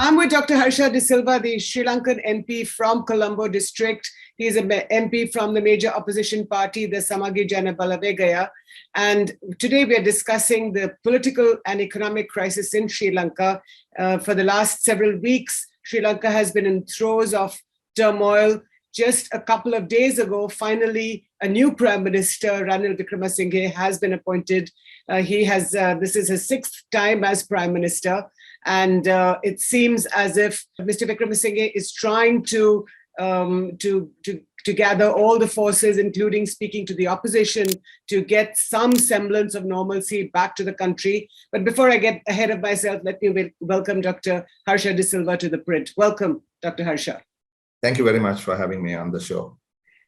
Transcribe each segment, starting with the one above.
I'm with Dr. Harsha De Silva, the Sri Lankan MP from Colombo district. He's an MP from the major opposition party, the Samagi Jana Balawegaya. And today we are discussing the political and economic crisis in Sri Lanka. For the last several weeks, Sri Lanka has been in throes of turmoil. Just a couple of days ago, finally, a new Prime Minister, Ranil Wickremesinghe, has been appointed. This is his sixth time as Prime Minister. And it seems as if Mr. Wickremesinghe is trying to gather all the forces, including speaking to the opposition, to get some semblance of normalcy back to the country. But before I get ahead of myself, let me welcome Dr. Harsha De Silva to ThePrint. Welcome, Dr. Harsha. Thank you very much for having me on the show.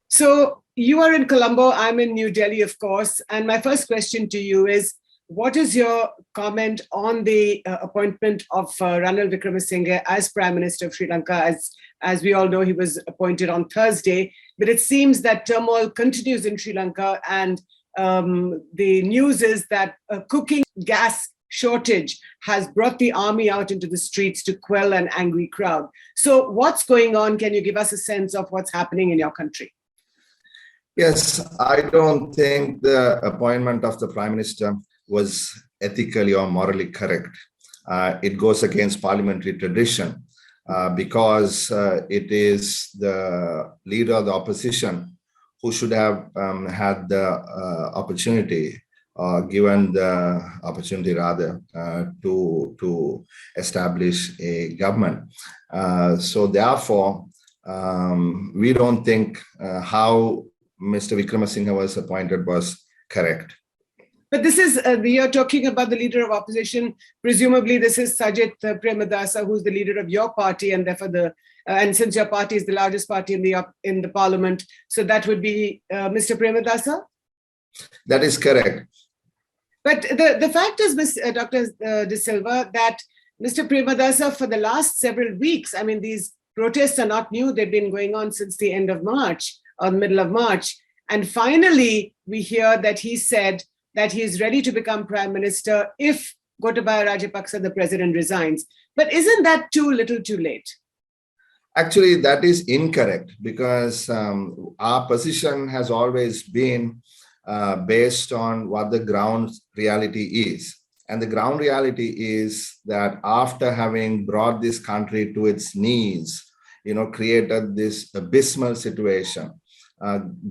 So you are in Colombo, I'm in New Delhi, of course. And my first question to you is, what is your comment on the appointment of Ranil Wickremesinghe as Prime Minister of Sri Lanka? As we all know, he was appointed on Thursday, but it seems that turmoil continues in Sri Lanka, and the news is that a cooking gas shortage has brought the army out into the streets to quell an angry crowd. So what's going on? Can you give us a sense of what's happening in your country? Yes, I don't think the appointment of the Prime Minister was ethically or morally correct. It goes against parliamentary tradition because it is the leader of the opposition who should have had the opportunity, given the opportunity rather, to establish a government. So therefore, we don't think how Mr. Wickremesinghe was appointed was correct. But this is, you're talking about the leader of opposition. Presumably, this is Sajith Premadasa, who's the leader of your party, and therefore and since your party is the largest party in the parliament, so that would be Mr. Premadasa? That is correct. But the fact is, Dr. De Silva, that Mr. Premadasa, for the last several weeks, I mean, these protests are not new. They've been going on since the end of March or middle of March. And finally, we hear that he said that he is ready to become Prime Minister if Gotabaya Rajapaksa, the president, resigns. But isn't that too little too late? Actually, that is incorrect, because our position has always been based on what the ground reality is. And the ground reality is that after having brought this country to its knees, created this abysmal situation,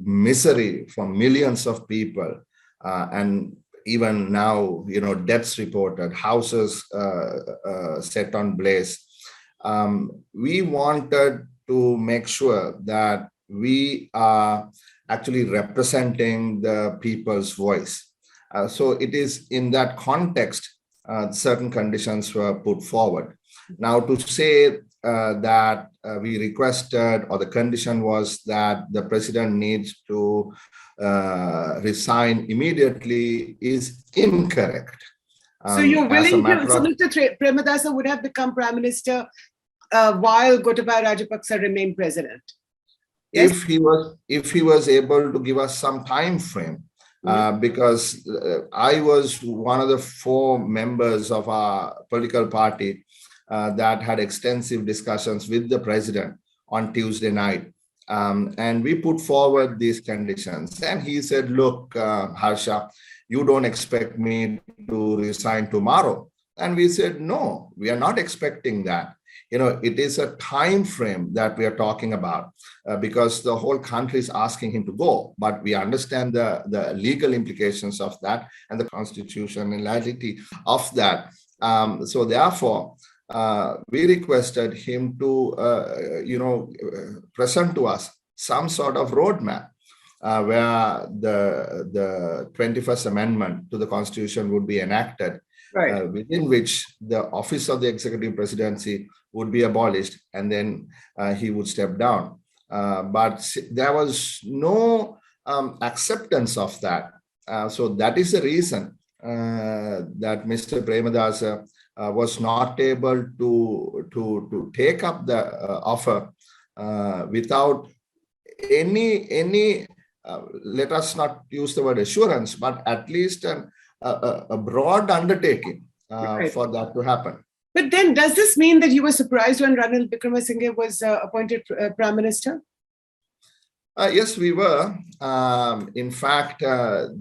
misery for millions of people, and even now, deaths reported, houses set on blaze. We wanted to make sure that we are actually representing the people's voice. So it is in that context, certain conditions were put forward. Now, to say that we requested, or the condition was that the president needs to resign immediately, is incorrect. So you're willing to, so Mr. Premadasa would have become Prime Minister while Gotabaya Rajapaksa remained president? Yes? If he was able to give us some time frame, because I was one of the 4 members of our political party that had extensive discussions with the president on Tuesday night. And we put forward these conditions. And he said, look, Harsha, you don't expect me to resign tomorrow. And we said, no, we are not expecting that. It is a time frame that we are talking about because the whole country is asking him to go. But we understand the legal implications of that and the constitutionality of that. So therefore, we requested him to, present to us some sort of roadmap where the 21st Amendment to the Constitution would be enacted, right, within which the office of the executive presidency would be abolished, and then he would step down. But there was no acceptance of that. So that is the reason that Mr. Premadasa was not able to take up the offer without any let us not use the word assurance, but at least a broad undertaking for that to happen. But then does this mean that you were surprised when Ranil Wickremesinghe was appointed Prime Minister? Yes, we were. In fact,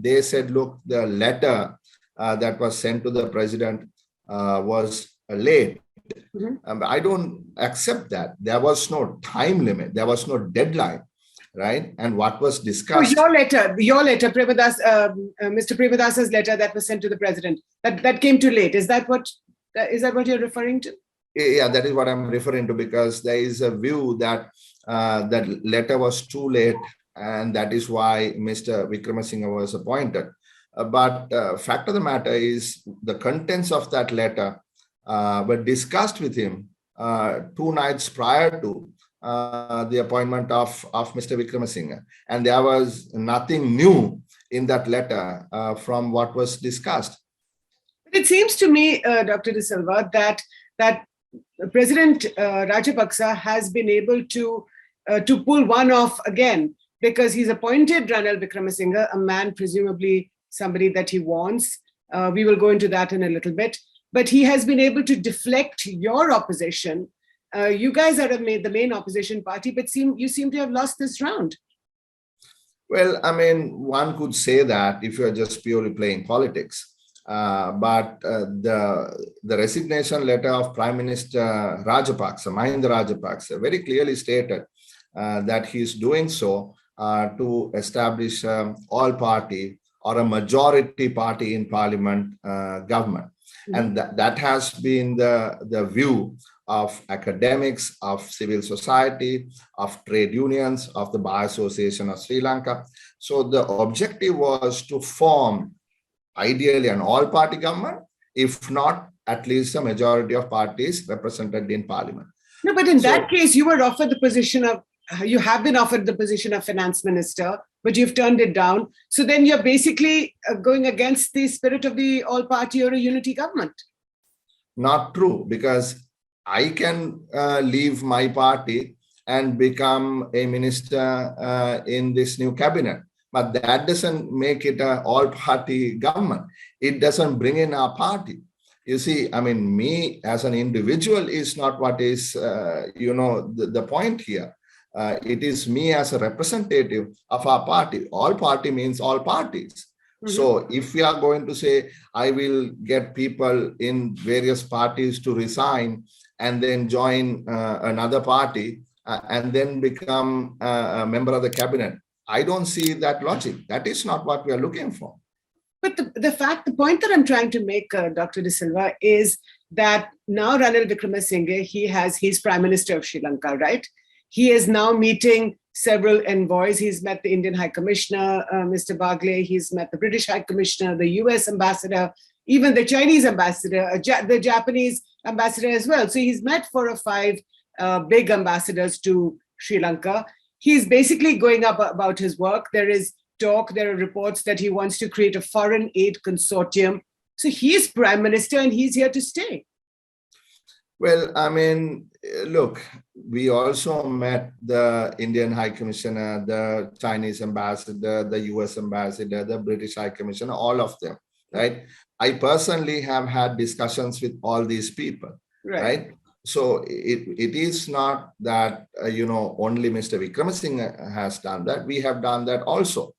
they said, look, the letter that was sent to the president was late. I don't accept that. There was no time limit. There was no deadline, right? And what was discussed. Oh, your letter, Mr. Premadasa's letter that was sent to the president, that came too late. Is that what you're referring to? Yeah, that is what I'm referring to, because there is a view that that letter was too late, and that is why Mr. Wickremesinghe was appointed. But fact of the matter is, the contents of that letter were discussed with him 2 nights prior to the appointment of Mr. Wickremesinghe, and there was nothing new in that letter from what was discussed. It seems to me, Dr. De Silva, that President Rajapaksa has been able to pull one off again, because he's appointed Ranil Wickremesinghe, a man presumably somebody that he wants. We will go into that in a little bit. But he has been able to deflect your opposition. You guys are the main opposition party, but you seem to have lost this round. Well, I mean, one could say that if you're just purely playing politics. But the resignation letter of Prime Minister Rajapaksa, Mahinda Rajapaksa, very clearly stated that he's doing so to establish all-party or a majority party in parliament government. And that has been the view of academics, of civil society, of trade unions, of the Bar Association of Sri Lanka. So the objective was to form ideally an all-party government, if not at least a majority of parties represented in parliament. No, but in that case, you were offered you have been offered the position of finance minister, but you've turned it down. So then you're basically going against the spirit of the all-party or a unity government. Not true, because I can leave my party and become a minister in this new cabinet. But that doesn't make it an all-party government. It doesn't bring in our party. You see, I mean, me as an individual is not what is, the point here. It is me as a representative of our party. All party means all parties. So if we are going to say, I will get people in various parties to resign and then join another party and then become a member of the cabinet, I don't see that logic. That is not what we are looking for. But the point that I'm trying to make, Dr. De Silva, is that now Ranil Wickremesinghe, he's Prime Minister of Sri Lanka, right? He is now meeting several envoys. He's met the Indian High Commissioner, Mr. Bagle. He's met the British High Commissioner, the US Ambassador, even the Chinese Ambassador, the Japanese Ambassador as well. So he's met 4 or 5 big ambassadors to Sri Lanka. He's basically going up about his work. There are reports that he wants to create a foreign aid consortium. So he's Prime Minister and he's here to stay. Well, I mean, look, we also met the Indian High Commissioner, the Chinese Ambassador, the US Ambassador, the British High Commissioner, all of them, right? I personally have had discussions with all these people, right? So it is not that, only Mr. Wickremesinghe has done that. We have done that also.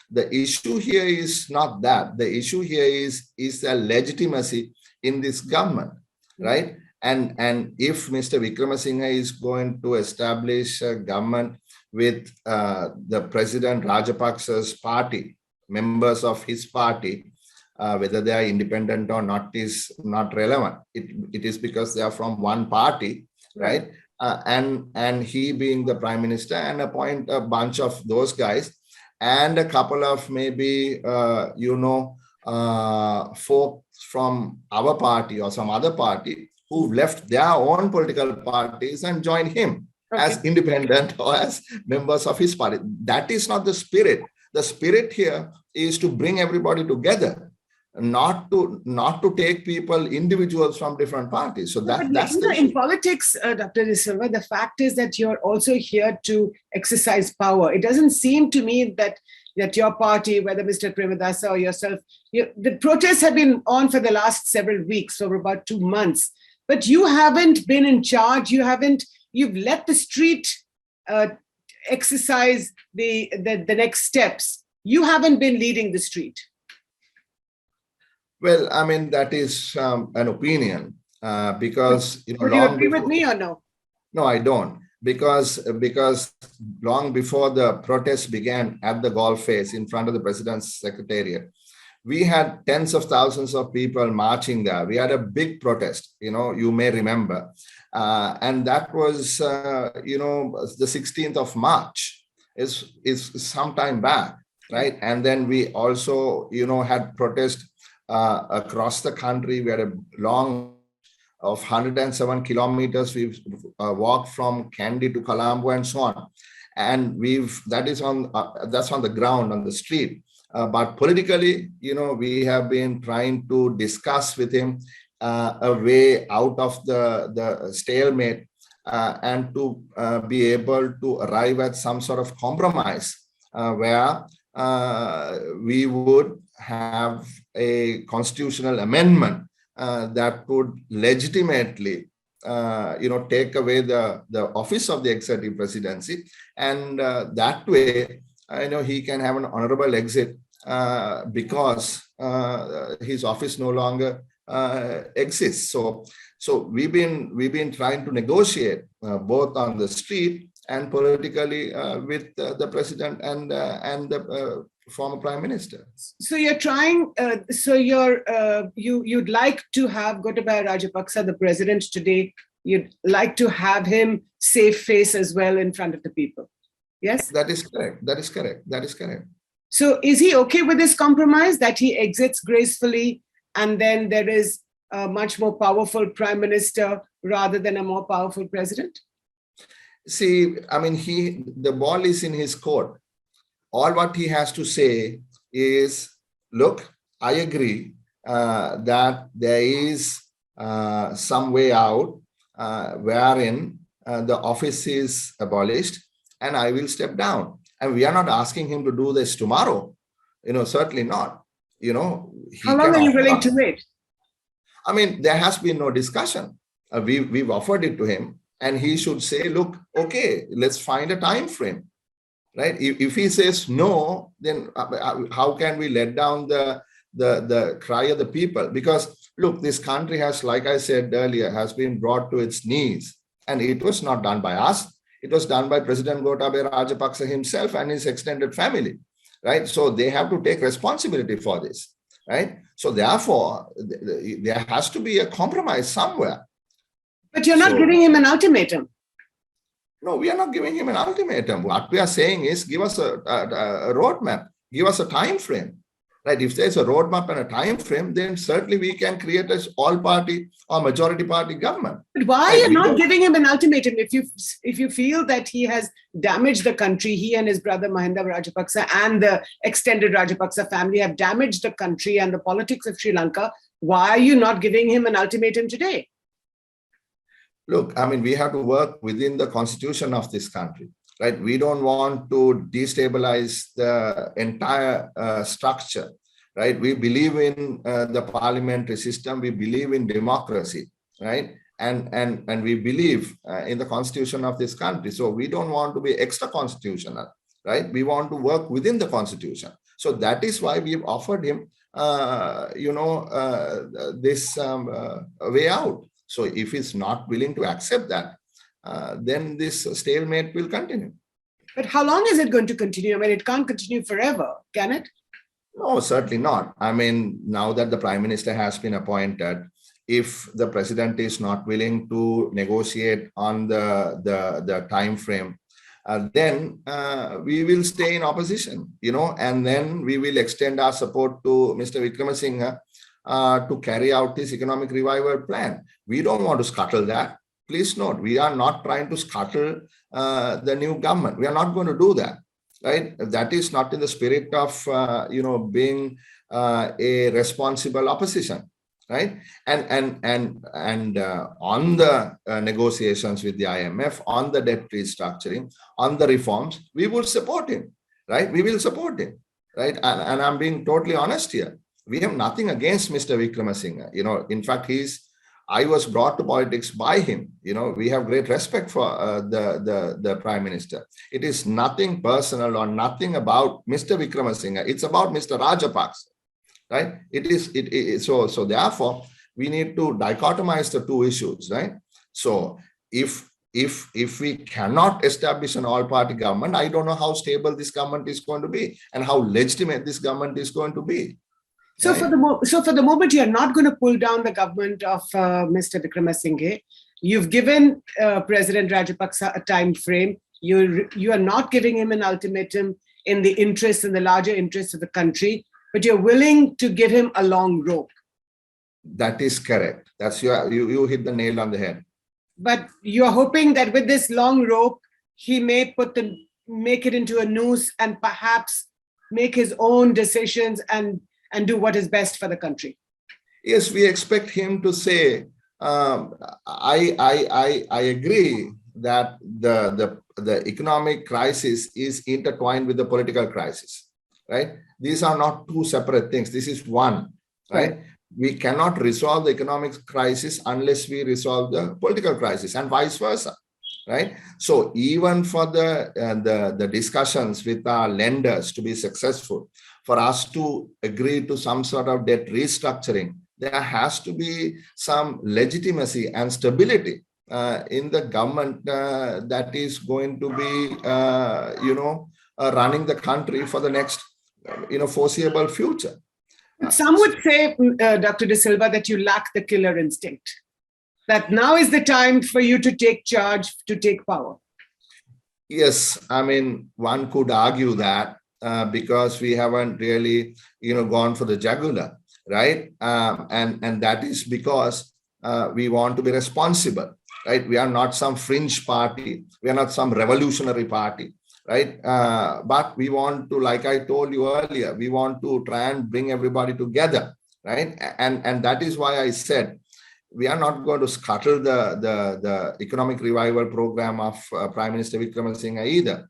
The issue here is not that. The issue here is the legitimacy in this government, right? And if Mr. Wickremesinghe is going to establish a government with the President Rajapaksa's party, members of his party, whether they are independent or not is not relevant. It is because they are from one party, right? And he being the Prime Minister, and appoint a bunch of those guys and a couple of maybe, folks from our party or some other party who've left their own political parties and joined him as independent or as members of his party. That is not the spirit. The spirit here is to bring everybody together, not to take people, individuals from different parties. So that's the in politics, Dr. De Silva, the fact is that you're also here to exercise power. It doesn't seem to me that your party, whether Mr. Premadasa or yourself, the protests have been on for the last several weeks, over about 2 months. But you haven't been in charge. You've let the street exercise the next steps. You haven't been leading the street. Well, I mean, that is an opinion because, Would you agree with me or no? No, I don't. Because long before the protest began at the golf face in front of the president's secretariat, we had tens of thousands of people marching there. We had a big protest, you may remember. And that was, the 16th of March is some time back, right? And then we also, had protest across the country. We had a long of 107 kilometers. We've walked from Kandy to Colombo and so on. And that's on the ground, on the street. But politically, we have been trying to discuss with him a way out of the stalemate and to be able to arrive at some sort of compromise where we would have a constitutional amendment that could legitimately, take away the office of the executive presidency, and that way, he can have an honorable exit because his office no longer exists. So we've been trying to negotiate both on the street and politically with the president and the former prime minister. So you're trying. You'd like to have Gotabaya Rajapaksa, the president today. You'd like to have him save face as well in front of the people. Yes, that is correct. That is correct. That is correct. So is he okay with this compromise that he exits gracefully, and then there is a much more powerful prime minister rather than a more powerful president? See, I mean, the ball is in his court. All what he has to say is, look, I agree that there is some way out wherein the office is abolished and I will step down. And we are not asking him to do this tomorrow. Certainly not. How long are you willing to wait? I mean, there has been no discussion. We've offered it to him and he should say, look, okay, let's find a time frame. Right? If he says no, then how can we let down the cry of the people? Because look, this country has, like I said earlier, has been brought to its knees, and it was not done by us. It was done by President Gotabaya Rajapaksa himself and his extended family, right? So they have to take responsibility for this, right? So therefore, there has to be a compromise somewhere. But you're not giving him an ultimatum. No, we are not giving him an ultimatum. What we are saying is, give us a roadmap, give us a time frame. Right? If there's a roadmap and a time frame, then certainly we can create an all-party or majority-party government. But why are you not giving him an ultimatum? If you feel that he has damaged the country, he and his brother Mahinda Rajapaksa and the extended Rajapaksa family have damaged the country and the politics of Sri Lanka, why are you not giving him an ultimatum today? Look, I mean, we have to work within the constitution of this country, right? We don't want to destabilize the entire structure, right? We believe in the parliamentary system. We believe in democracy, right? And we believe in the constitution of this country. So we don't want to be extra constitutional, right? We want to work within the constitution. So that is why we've offered him, this way out. So if he's not willing to accept that, then this stalemate will continue. But how long is it going to continue? I mean, it can't continue forever, can it? No, certainly not. I mean, now that the prime minister has been appointed, if the president is not willing to negotiate on the time frame, then we will stay in opposition, and then we will extend our support to Mr. Wickremesinghe to carry out his economic revival plan. We don't want to scuttle that. Please note, we are not trying to scuttle the new government. We are not going to do that, right? That is not in the spirit of, being a responsible opposition, right? And on the negotiations with the IMF, on the debt restructuring, on the reforms, we will support him, right? We will support him, right? And I'm being totally honest here. We have nothing against Mr. Wickremesinghe. In fact, he's I was brought to politics by him. We have great respect for the Prime Minister. It is nothing personal or nothing about Mr. Wickremesinghe. It's about Mr. Rajapaksa, right? So therefore, we need to dichotomize the two issues, right? So if we cannot establish an all-party government, I don't know how stable this government is going to be and how legitimate this government is going to be. So, right? for the moment, you're not going to pull down the government of Mr. Wickremesinghe. You've given President Rajapaksa a time frame. You are not giving him an ultimatum in the larger interests of the country, but you're willing to give him a long rope. That is correct. You hit the nail on the head. But you're hoping that with this long rope, he may make it into a noose and perhaps make his own decisions and do what is best for the country. Yes, we expect him to say, I agree that the economic crisis is intertwined with the political crisis, right? These are not two separate things. This is one, right? We cannot resolve the economic crisis unless we resolve the political crisis, and vice versa, right? So even for the discussions with our lenders to be successful, for us to agree to some sort of debt restructuring, there has to be some legitimacy and stability in the government that is going to be, running the country for the next, foreseeable future. But some would say, Dr. De Silva, that you lack the killer instinct, that now is the time for you to take charge, to take power. Yes, I mean, one could argue that because we haven't really, gone for the jugular, right? And that is because we want to be responsible, right? We are not some fringe party. We are not some revolutionary party, right? But we want to, like I told you earlier, we want to try and bring everybody together, right? And that is why I said, we are not going to scuttle the economic revival program of Prime Minister Wickremesinghe either.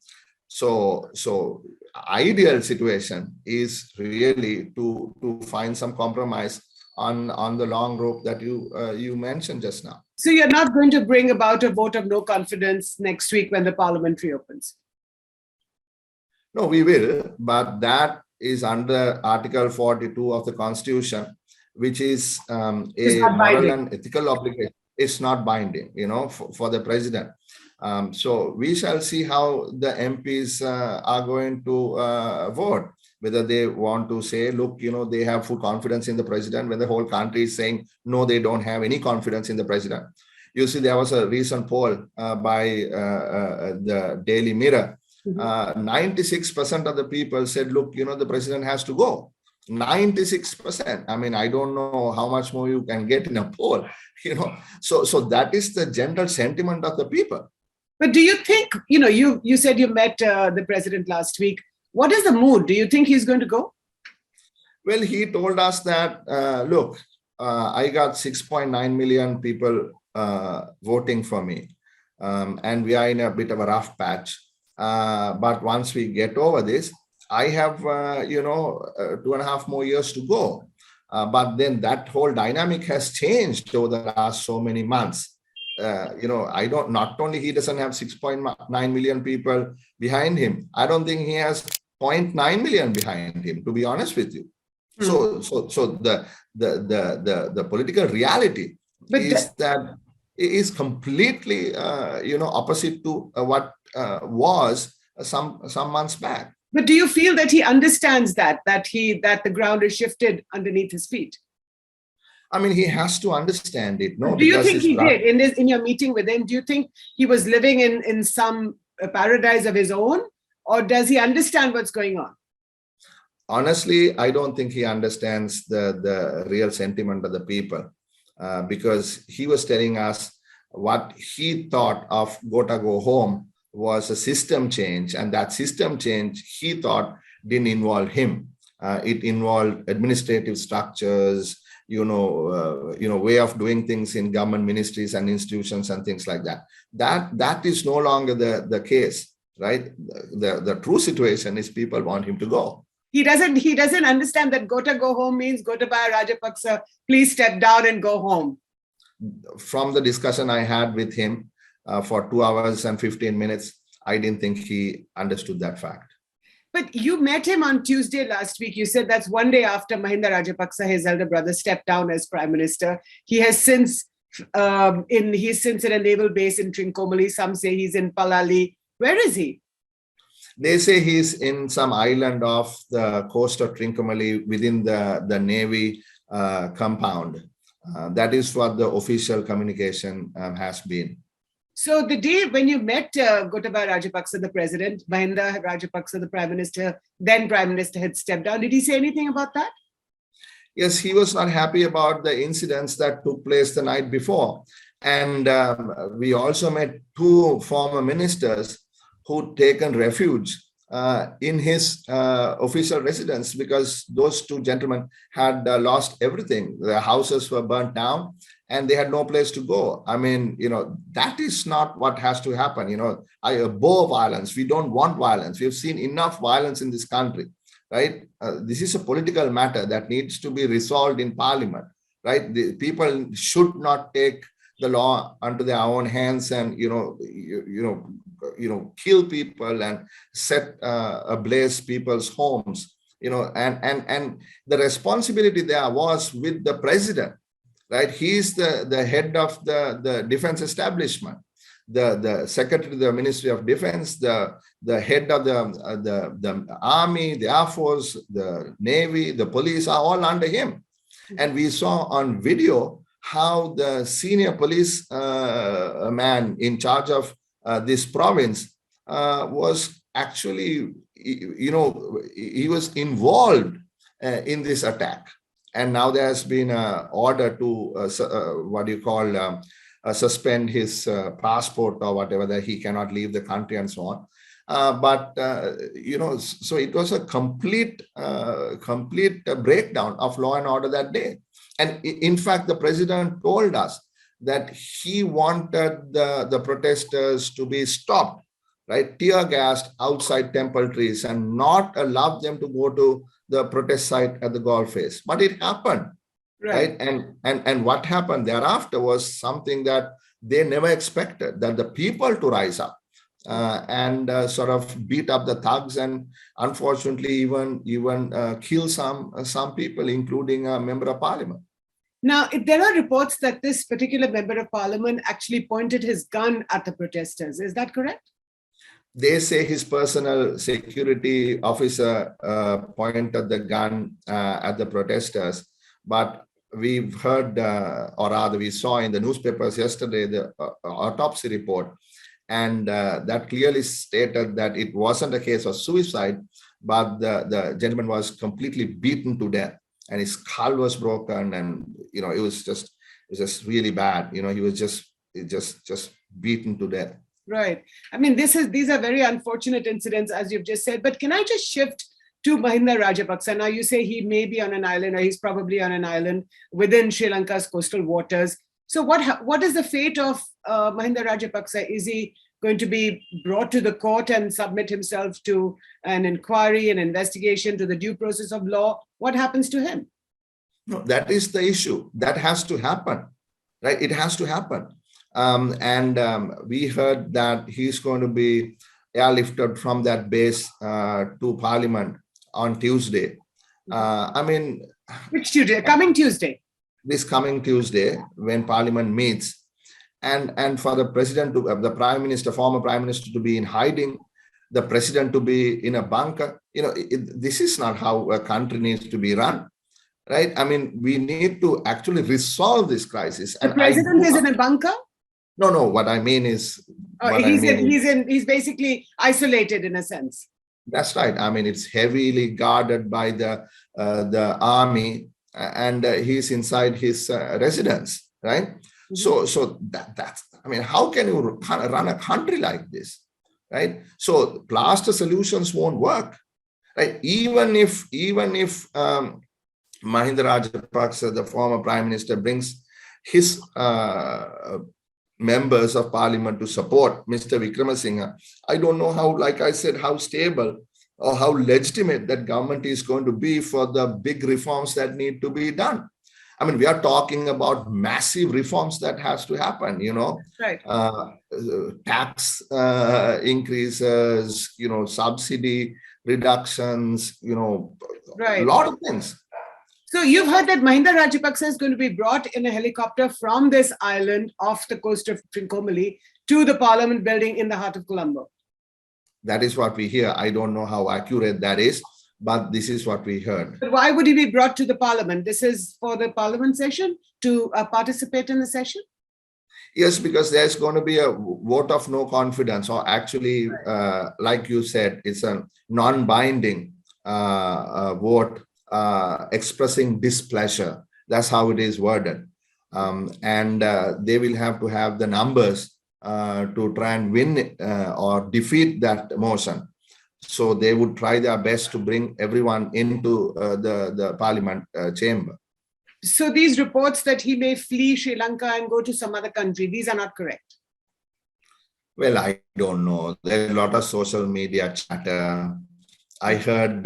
So ideal situation is really to find some compromise on the long rope that you mentioned just now. So you're not going to bring about a vote of no confidence next week when the parliament reopens? No, we will, but that is under Article 42 of the Constitution, which is a moral and ethical obligation. It's not binding, for the president. So we shall see how the MPs are going to vote, whether they want to say, look, they have full confidence in the president, when the whole country is saying, no, they don't have any confidence in the president. You see, there was a recent poll by the Daily Mirror. 96% of the people said, look, the president has to go. 96%. I mean, I don't know how much more you can get in a poll, So that is the general sentiment of the people. But do you think, you said you met the president last week. What is the mood? Do you think he's going to go? Well, he told us that, look, I got 6.9 million people voting for me. And we are in a bit of a rough patch. But once we get over this, I have, 2.5 more years to go. But then that whole dynamic has changed over the last so many months. Not only he doesn't have 6.9 million people behind him, I don't think he has 0.9 million behind him, to be honest with you. So the political reality is completely, opposite to what was some months back. But do you feel that he understands that the ground is shifted underneath his feet? I mean, he has to understand it. No, do you think he did in your meeting with him? Do you think he was living in some paradise of his own, or does he understand what's going on? Honestly, I don't think he understands the real sentiment of the people, because he was telling us what he thought of Go Home was a system change, and that system change he thought didn't involve him. It involved administrative structures, way of doing things in government ministries and institutions and things like that. That is no longer the case, right? The true situation is people want him to go. He doesn't understand that go home means Gotabaya Rajapaksa, please step down and go home. from the discussion I had with him for 2 hours and 15 minutes, I didn't think he understood that fact. But you met him on Tuesday last week. You said that's one day after Mahinda Rajapaksa, his elder brother, stepped down as prime minister. He has since he's since in a naval base in Trincomalee. Some say he's in Palali. Where is he? They say he's in some island off the coast of Trincomalee within the Navy compound. That is what the official communication has been. So the day when you met Gotabaya Rajapaksa, the president, Mahinda Rajapaksa, the prime minister, then prime minister, had stepped down. Did he say anything about that? Yes, he was not happy about the incidents that took place the night before. And we also met two former ministers who'd taken refuge in his official residence because those two gentlemen had lost everything. Their houses were burnt down and they had no place to go. I mean, that is not what has to happen. I abhor violence. We don't want violence. We've seen enough violence in this country, right? This is a political matter that needs to be resolved in parliament, right? The people should not take the law onto their own hands and, kill people and set ablaze people's homes, and the responsibility there was with the president, right? He's the head of the defense establishment, the secretary of the Ministry of Defense, the head of the army, the Air Force, the Navy, the police are all under him. And we saw on video how the senior police man in charge of this province was actually, he was involved in this attack. And now there has been an order to, suspend his passport or whatever, that he cannot leave the country and so on. So it was a complete breakdown of law and order that day. And in fact, the president told us that he wanted the protesters to be stopped, right? Tear gassed outside temple trees and not allow them to go to the protest site at the golf face. But it happened, right? And what happened thereafter was something that they never expected, that the people to rise up and sort of beat up the thugs and unfortunately even kill some people, including a member of parliament. Now, there are reports that this particular member of parliament actually pointed his gun at the protesters. Is that correct? They say his personal security officer pointed the gun at the protesters. But we've heard, or rather we saw in the newspapers yesterday, the autopsy report. And that clearly stated that it wasn't a case of suicide, but the gentleman was completely beaten to death. And his skull was broken, and it was just really bad. He was just beaten to death. Right. I mean, these are very unfortunate incidents, as you've just said. But can I just shift to Mahinda Rajapaksa? Now, you say he may be on an island, or he's probably on an island within Sri Lanka's coastal waters. So, what is the fate of Mahinda Rajapaksa? Is he going to be brought to the court and submit himself to an inquiry, an investigation, to the due process of law? What happens to him? No, that is the issue. That has to happen, right? It has to happen. We heard that he's going to be airlifted from that base to Parliament on Tuesday. Which Tuesday? Coming Tuesday? This coming Tuesday, when Parliament meets. And for the president the prime minister, former prime minister, to be in hiding, the president to be in a bunker, this is not how a country needs to be run, right? I mean, we need to actually resolve this crisis. The president is in a bunker? No. What I mean is, he's basically isolated in a sense. That's right. I mean, it's heavily guarded by the army, and he's inside his residence, right? Mm-hmm. So that's, I mean, how can you run a country like this, right? So plaster solutions won't work, right? Even if Mahinda Rajapaksa, the former prime minister, brings his members of parliament to support Mr. Wickremesinghe, I don't know how, like I said, how stable or how legitimate that government is going to be for the big reforms that need to be done. I mean, we are talking about massive reforms that has to happen, Right. Tax increases, subsidy reductions, a Right. lot of things. So you've heard that Mahinda Rajapaksa is going to be brought in a helicopter from this island off the coast of Trincomalee to the Parliament building in the heart of Colombo. That is what we hear. I don't know how accurate that is, but this is what we heard. But why would he be brought to the Parliament? This is for the Parliament session to participate in the session? Yes, because there's going to be a vote of no confidence, or actually, like you said, it's a non-binding vote expressing displeasure. That's how it is worded. And they will have to have the numbers to try and win or defeat that motion. So they would try their best to bring everyone into the parliament chamber. So these reports that he may flee Sri Lanka and go to some other country, these are not correct? Well, I don't know. There's a lot of social media chatter. I heard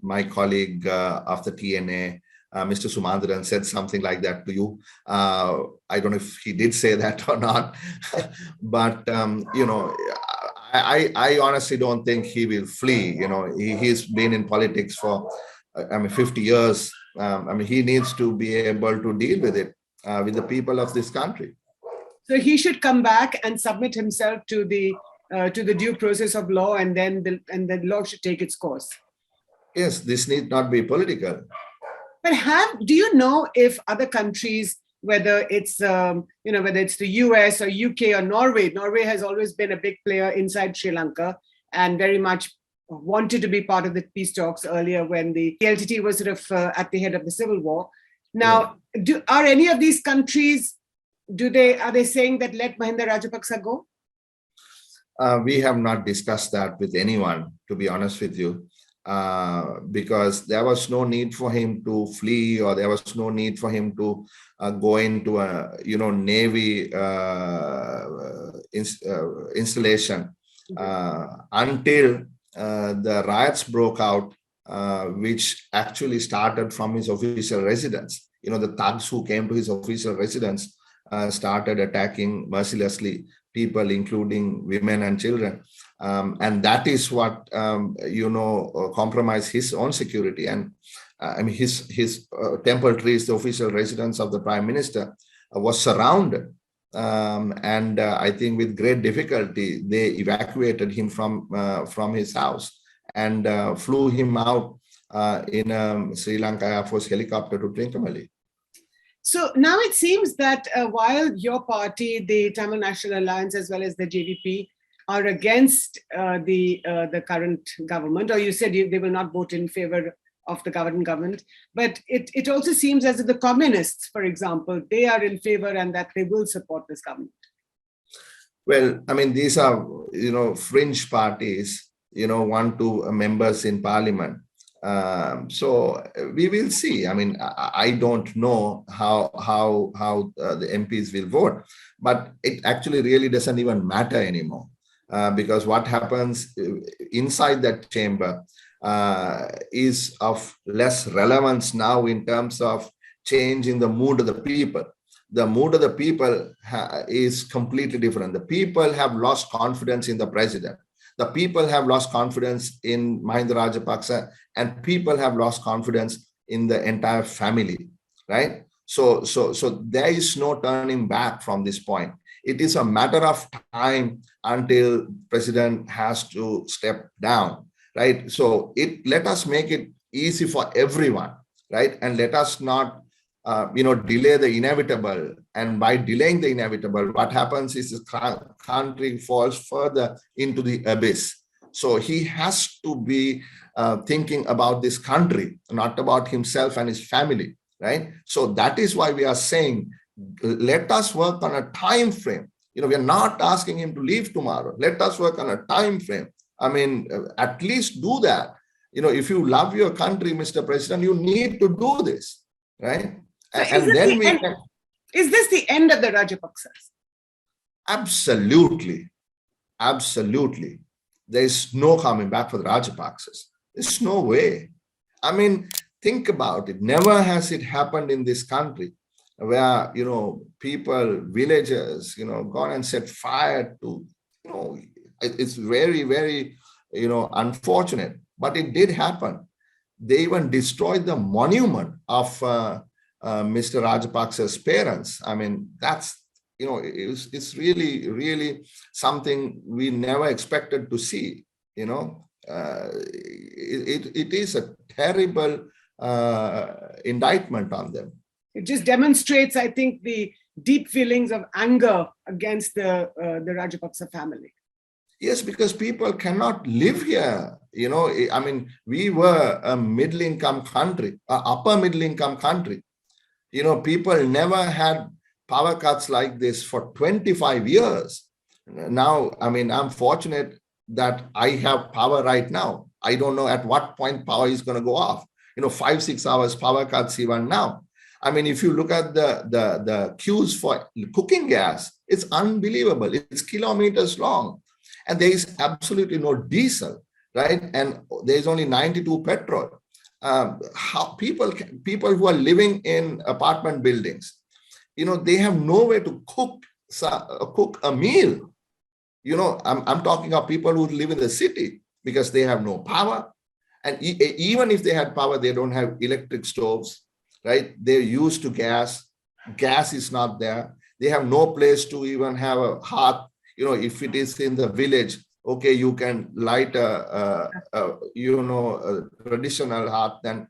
my colleague of the TNA, Mr. Sumandran, said something like that to you. I don't know if he did say that or not, but I honestly don't think he will flee. He's been in politics for 50 years. He needs to be able to deal with it with the people of this country. So he should come back and submit himself to the due process of law, and then the law should take its course. Yes, this need not be political. But do you know if other countries, whether it's whether it's the US or UK or Norway has always been a big player inside Sri Lanka and very much wanted to be part of the peace talks earlier when the LTT was sort of at the head of the civil war. Now, are any of these countries, are they saying that let Mahinda Rajapaksa go? We have not discussed that with anyone, to be honest with you, because there was no need for him to flee, or there was no need for him to go into a Navy installation until the riots broke out, which actually started from his official residence. The thugs who came to his official residence started attacking mercilessly people, including women and children. And that is what, compromised his own security. And his temple trees, the official residence of the Prime Minister, was surrounded. And I think with great difficulty, they evacuated him from his house and flew him out in a Sri Lanka Air Force helicopter to Trincomalee. So now it seems that while your party, the Tamil National Alliance, as well as the JVP, are against the current government, or you said they will not vote in favor of the current government, but it also seems as if the communists, for example, they are in favor and that they will support this government. Well, these are, fringe parties, 1-2 members in parliament. So we will see. I don't know how the MPs will vote, but it actually really doesn't even matter anymore, because what happens inside that chamber is of less relevance now in terms of changing the mood of the people. The mood of the people is completely different. The people have lost confidence in the president. The people have lost confidence in Mahinda Rajapaksa, and people have lost confidence in the entire family, right? So there is no turning back from this point. It is a matter of time until president has to step down, right? So let us make it easy for everyone, right? And let us not delay the inevitable. And by delaying the inevitable, what happens is the country falls further into the abyss. So he has to be thinking about this country, not about himself and his family, right? So that is why we are saying, let us work on a time frame. We are not asking him to leave tomorrow. Let us work on a time frame. At least do that. If you love your country, Mr. President, you need to do this, right? So is this the end of the Rajapaksas? Absolutely. There is no coming back for the Rajapaksas. There's no way. think about it. Never has it happened in this country where, people, villagers, gone and set fire to, it's very, very, unfortunate, but it did happen. They even destroyed the monument of Mr. Rajapaksa's parents. I mean, that's, it's really, really something we never expected to see, it is a terrible indictment on them. It just demonstrates, I think, the deep feelings of anger against the Rajapaksa family. Yes, because people cannot live here. I mean, we were a middle-income country, upper middle-income country. People never had power cuts like this for 25 years. Now, I mean, I'm fortunate that I have power right now. I don't know at what point power is going to go off. 5-6 hours power cuts even now. I mean, if you look at the queues for cooking gas, it's unbelievable. It's kilometers long. And there is absolutely no diesel, right? And there's only 92 petrol. How people who are living in apartment buildings, they have nowhere to cook a meal. I'm talking of people who live in the city because they have no power. And even if they had power, they don't have electric stoves, right? They're used to gas. Gas is not there. They have no place to even have a hearth. If it is in the village, okay, you can light a traditional hearth and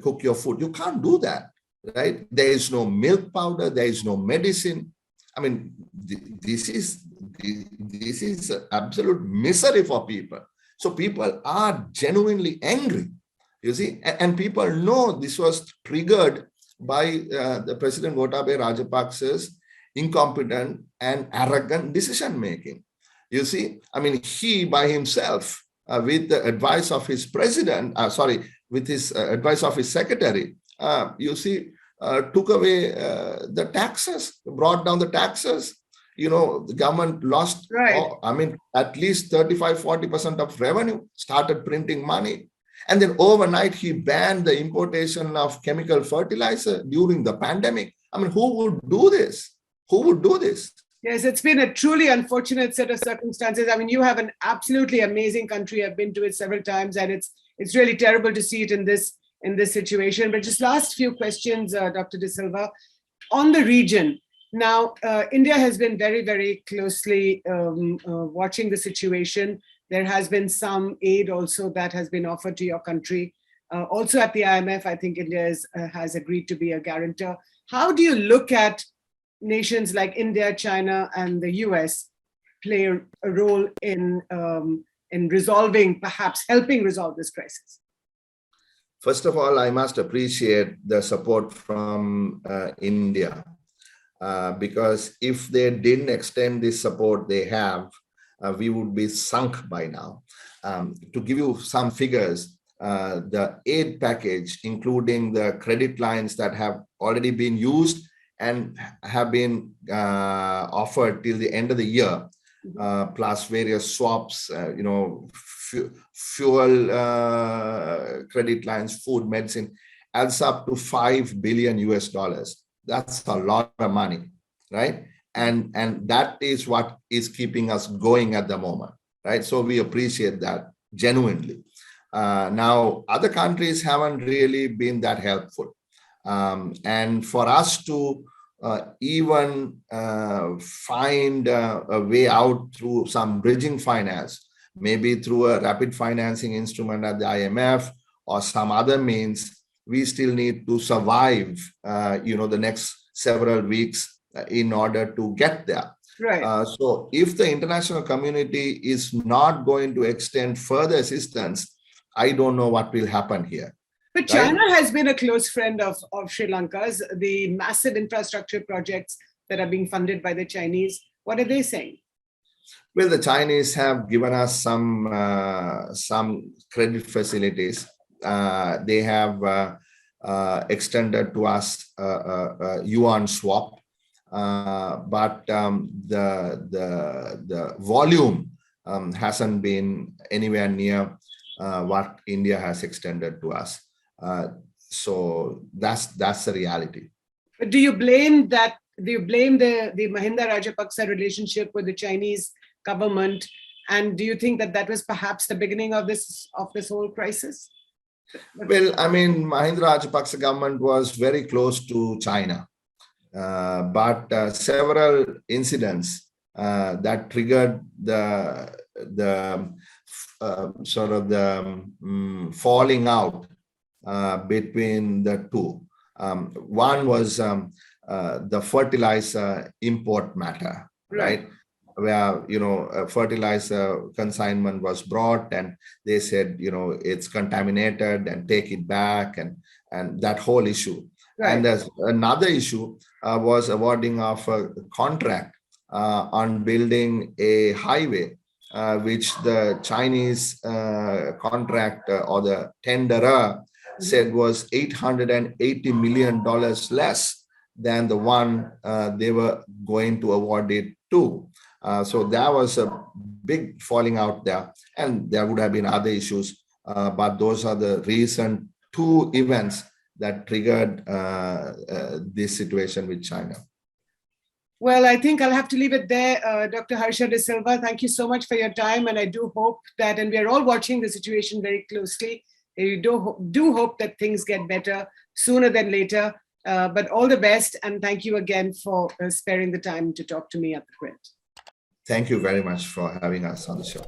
cook your food. You can't do that, right? There is no milk powder. There is no medicine. I mean, this is absolute misery for people. So people are genuinely angry, you see, and people know this was triggered by the President Gotabaya Rajapaksa's incompetent and arrogant decision-making. You see, I mean, he by himself, with the advice of his with his advice of his secretary, took away the taxes, brought down the taxes. The government lost, at least 35-40% of revenue, started printing money. And then overnight, he banned the importation of chemical fertilizer during the pandemic. I mean, who would do this? Who would do this? Yes, it's been a truly unfortunate set of circumstances. I mean, you have an absolutely amazing country. I've been to it several times, and it's really terrible to see it in this situation. But just last few questions, Dr. De Silva, on the region. Now, India has been very, very closely watching the situation. There has been some aid also that has been offered to your country. Also at the IMF, I think India has agreed to be a guarantor. How do you look at nations like India, China, and the US play a role in resolving, perhaps helping resolve this crisis? First of all, I must appreciate the support from India. Because if they didn't extend this support they have, we would be sunk by now. To give you some figures, the aid package, including the credit lines that have already been used and have been offered till the end of the year, plus various swaps, fuel credit lines, food, medicine, adds up to $5 billion US. That's a lot of money, right? And that is what is keeping us going at the moment, right? So we appreciate that genuinely. Now, other countries haven't really been that helpful. And for us to even find a way out through some bridging finance, maybe through a rapid financing instrument at the IMF or some other means, we still need to survive, the next several weeks in order to get there. Right. So if the international community is not going to extend further assistance, I don't know what will happen here. But China has been a close friend of Sri Lanka's. The massive infrastructure projects that are being funded by the Chinese, what are they saying? Well, the Chinese have given us some credit facilities. They have extended to us a yuan swap, but the volume hasn't been anywhere near what India has extended to us. So that's the reality. But do you blame that? Do you blame the Mahinda Rajapaksa relationship with the Chinese government? And do you think that that was perhaps the beginning of this whole crisis? Well, I mean, Mahinda Rajapaksa government was very close to China, but several incidents that triggered the sort of the falling out between the two. One was the fertilizer import matter, right? Where, a fertilizer consignment was brought and they said, it's contaminated and take it back, and that whole issue. Right. And there's another issue was awarding of a contract on building a highway, which the Chinese contractor or the tenderer said was $880 million less than the one they were going to award it to. So there was a big falling out there, and there would have been other issues, but those are the recent two events that triggered this situation with China. Well, I think I'll have to leave it there. Dr. Harsha de Silva, thank you so much for your time. And I do hope that, and we are all watching the situation very closely, we do hope that things get better sooner than later. But all the best. And thank you again for sparing the time to talk to me at ThePrint. Thank you very much for having us on the show.